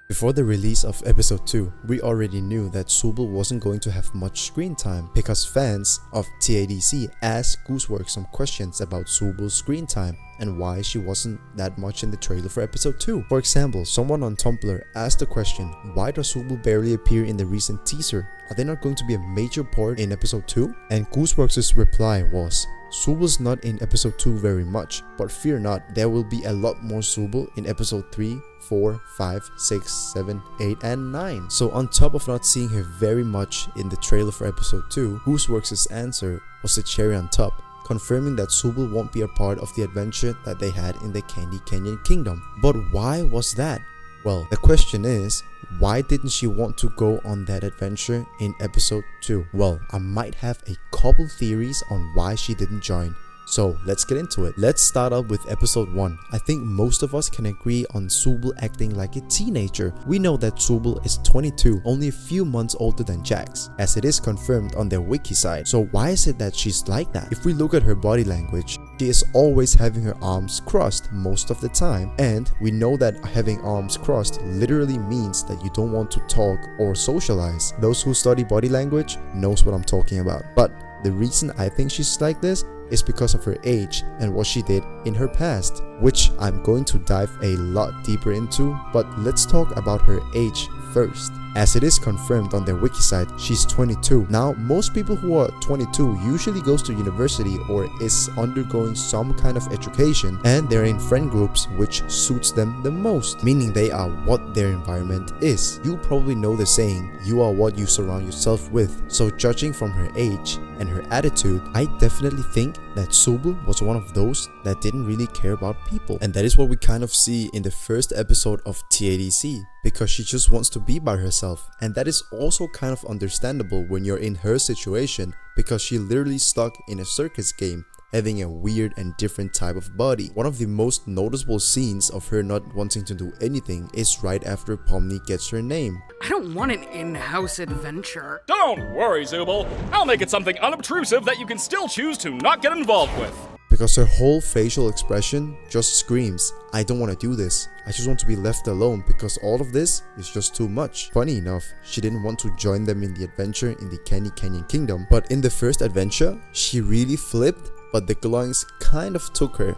Before the release of episode 2, we already knew that Zooble wasn't going to have much screen time because fans of TADC asked Gooseworks some questions about Zooble's screen time and why she wasn't that much in the trailer for episode 2. For example, someone on Tumblr asked the question, why does Zooble barely appear in the recent teaser? Are they not going to be a major part in episode 2? And Gooseworks' reply was, Zooble's not in episode 2 very much, but fear not, there will be a lot more Zooble in episode 3, 4, 5, 6, 7, 8, and 9. So on top of not seeing her very much in the trailer for episode 2, Gooseworks' answer was the cherry on top, confirming that Zooble won't be a part of the adventure that they had in the Candy Canyon Kingdom. But why was that? Well, the question is, why didn't she want to go on that adventure in episode 2? Well, I might have a couple theories on why she didn't join. So let's get into it. Let's start up with episode 1. I think most of us can agree on Zooble acting like a teenager. We know that Zooble is 22, only a few months older than Jax, as it is confirmed on their wiki site. So why is it that she's like that? If we look at her body language, she is always having her arms crossed most of the time, and we know that having arms crossed literally means that you don't want to talk or socialize. Those who study body language knows what I'm talking about. But the reason I think she's like this is because of her age and what she did in her past, which I'm going to dive a lot deeper into, but let's talk about her age first. As it is confirmed on their wiki site, she's 22. Now, most people who are 22 usually goes to university or is undergoing some kind of education, and they're in friend groups which suits them the most, meaning they are what their environment is. You probably know the saying, you are what you surround yourself with. So judging from her age and her attitude, I definitely think that Zooble was one of those that didn't really care about people. And that is what we kind of see in the first episode of TADC, because she just wants to be by herself. And that is also kind of understandable when you're in her situation, because she literally stuck in a circus game, having a weird and different type of body. One of the most noticeable scenes of her not wanting to do anything is right after Pomni gets her name. I don't want an in-house adventure. Don't worry, Zooble. I'll make it something unobtrusive that you can still choose to not get involved with. Because her whole facial expression just screams, I don't want to do this. I just want to be left alone because all of this is just too much. Funny enough, she didn't want to join them in the adventure in the Candy Canyon Kingdom, but in the first adventure, she really flipped, but the glowings kind of took her.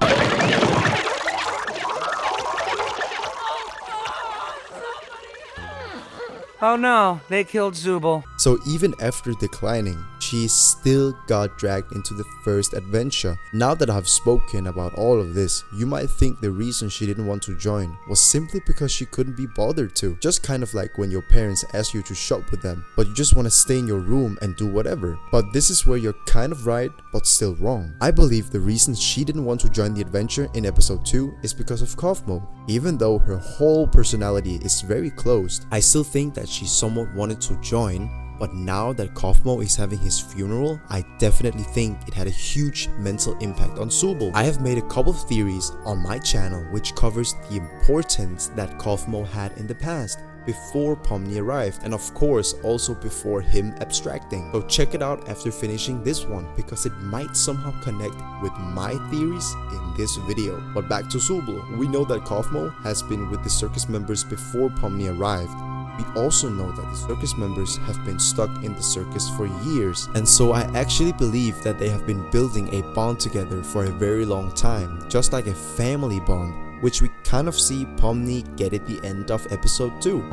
Oh no, they killed Zooble. So even after declining, she still got dragged into the first adventure. Now that I've spoken about all of this, you might think the reason she didn't want to join was simply because she couldn't be bothered to. Just kind of like when your parents ask you to shop with them, but you just want to stay in your room and do whatever. But this is where you're kind of right, but still wrong. I believe the reason she didn't want to join the adventure in episode 2 is because of Kaufmo. Even though her whole personality is very closed, I still think that she somewhat wanted to join, but now that Kaufmo is having his funeral, I definitely think it had a huge mental impact on Zooble. I have made a couple of theories on my channel which covers the importance that Kaufmo had in the past, before Pomni arrived, and of course also before him abstracting. So check it out after finishing this one, because it might somehow connect with my theories in this video. But back to Zooble, we know that Kaufmo has been with the circus members before Pomni arrived. We also know that the circus members have been stuck in the circus for years, and so I actually believe that they have been building a bond together for a very long time, just like a family bond, which we kind of see Pomni get at the end of episode 2.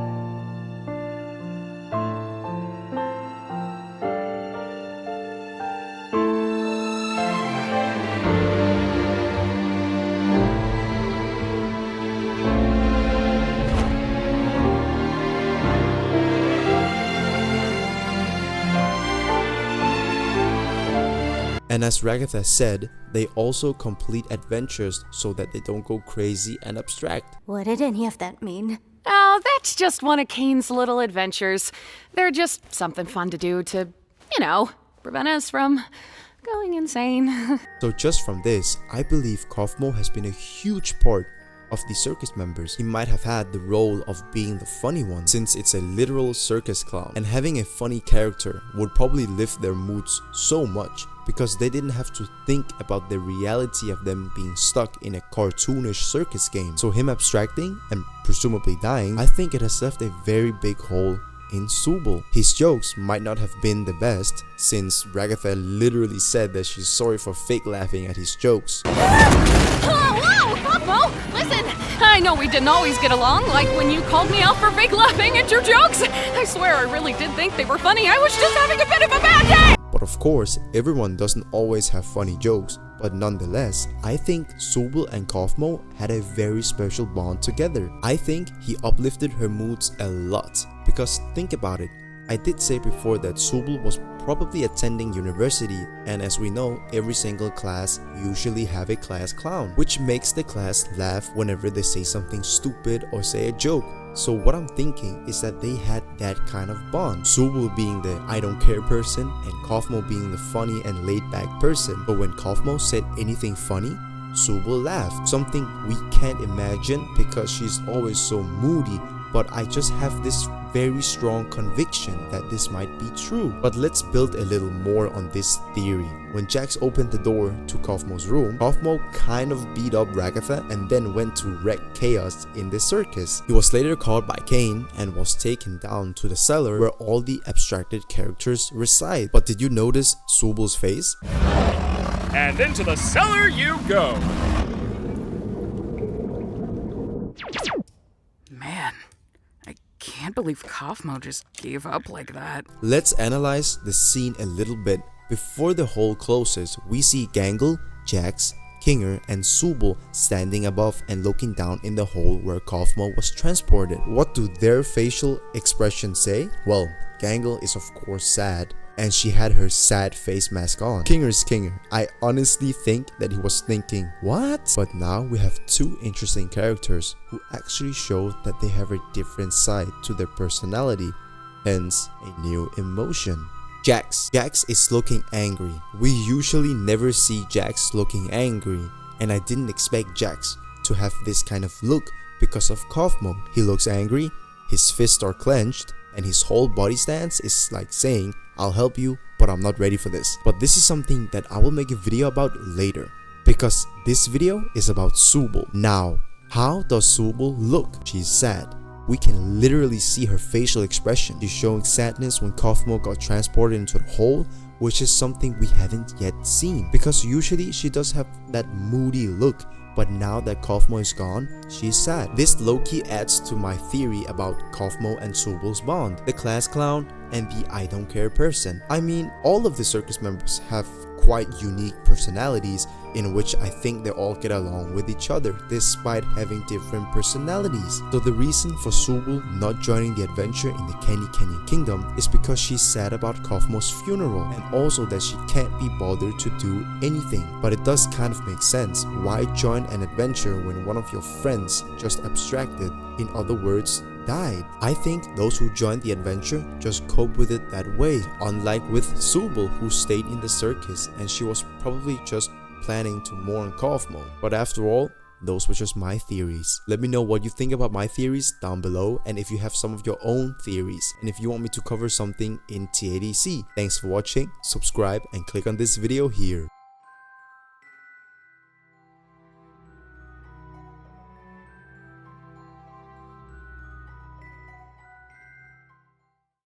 And as Ragatha said, they also complete adventures so that they don't go crazy and abstract. What did any of that mean? Oh, that's just one of Kane's little adventures. They're just something fun to do to, prevent us from going insane. So just from this, I believe Kaufmo has been a huge part of the circus members. He might have had the role of being the funny one, since it's a literal circus clown, and having a funny character would probably lift their moods so much because they didn't have to think about the reality of them being stuck in a cartoonish circus game. So him abstracting and presumably dying, I think it has left a very big hole in Zooble. His jokes might not have been the best, since Ragatha literally said that she's sorry for fake laughing at his jokes. Whoa, Cosmo! Listen, I know we didn't always get along, like when you called me out for fake laughing at your jokes. I swear I really did think they were funny. I was just having a bit of a bad day! But of course, everyone doesn't always have funny jokes, but nonetheless, I think Zooble and Cosmo had a very special bond together. I think he uplifted her moods a lot, because think about it, I did say before that Zooble was probably attending university, and as we know, every single class usually have a class clown, which makes the class laugh whenever they say something stupid or say a joke. So what I'm thinking is that they had that kind of bond. Zooble being the I don't care person and Cosmo being the funny and laid back person. But when Cosmo said anything funny, Zooble laughed. Something we can't imagine because she's always so moody. But I just have this very strong conviction that this might be true. But let's build a little more on this theory. When Jax opened the door to Cosmo's room, Cosmo kind of beat up Ragatha and then went to wreak chaos in the circus. He was later caught by Kane and was taken down to the cellar where all the abstracted characters reside. But did you notice Zooble's face? And into the cellar you go! Man, I can't believe Cosmo just gave up like that. Let's analyze the scene a little bit. Before the hole closes, we see Gangle, Jax, Kinger, and Zooble standing above and looking down in the hole where Cosmo was transported. What do their facial expressions say? Well, Gangle is of course sad, and she had her sad face mask on. Kinger's Kinger. I honestly think that he was thinking, what? But now we have two interesting characters who actually show that they have a different side to their personality, hence a new emotion. Jax. Jax is looking angry. We usually never see Jax looking angry, and I didn't expect Jax to have this kind of look because of Cosmo. He looks angry, his fists are clenched, and his whole body stance is like saying, I'll help you, but I'm not ready for this. But this is something that I will make a video about later, because this video is about Zooble. Now, how does Zooble look? She's sad. We can literally see her facial expression. She's showing sadness when Cosmo got transported into the hole, which is something we haven't yet seen. Because usually she does have that moody look, but now that Cosmo is gone, she's sad. This low-key adds to my theory about Cosmo and Zooble's bond. The class clown and the I don't care person. I mean, all of the circus members have quite unique personalities in which I think they all get along with each other despite having different personalities. So the reason for Zooble not joining the adventure in the Candy Canyon Kingdom is because she's sad about Cosmo's funeral, and also that she can't be bothered to do anything. But it does kind of make sense. Why join an adventure when one of your friends just abstracted, in other words, died? I think those who joined the adventure just cope with it that way, unlike with Zooble, who stayed in the circus and she was probably just planning to mourn Cosmo. But after all, those were just my theories. Let me know what you think about my theories down below, and if you have some of your own theories, and if you want me to cover something in TADC. Thanks for watching, subscribe and click on this video here.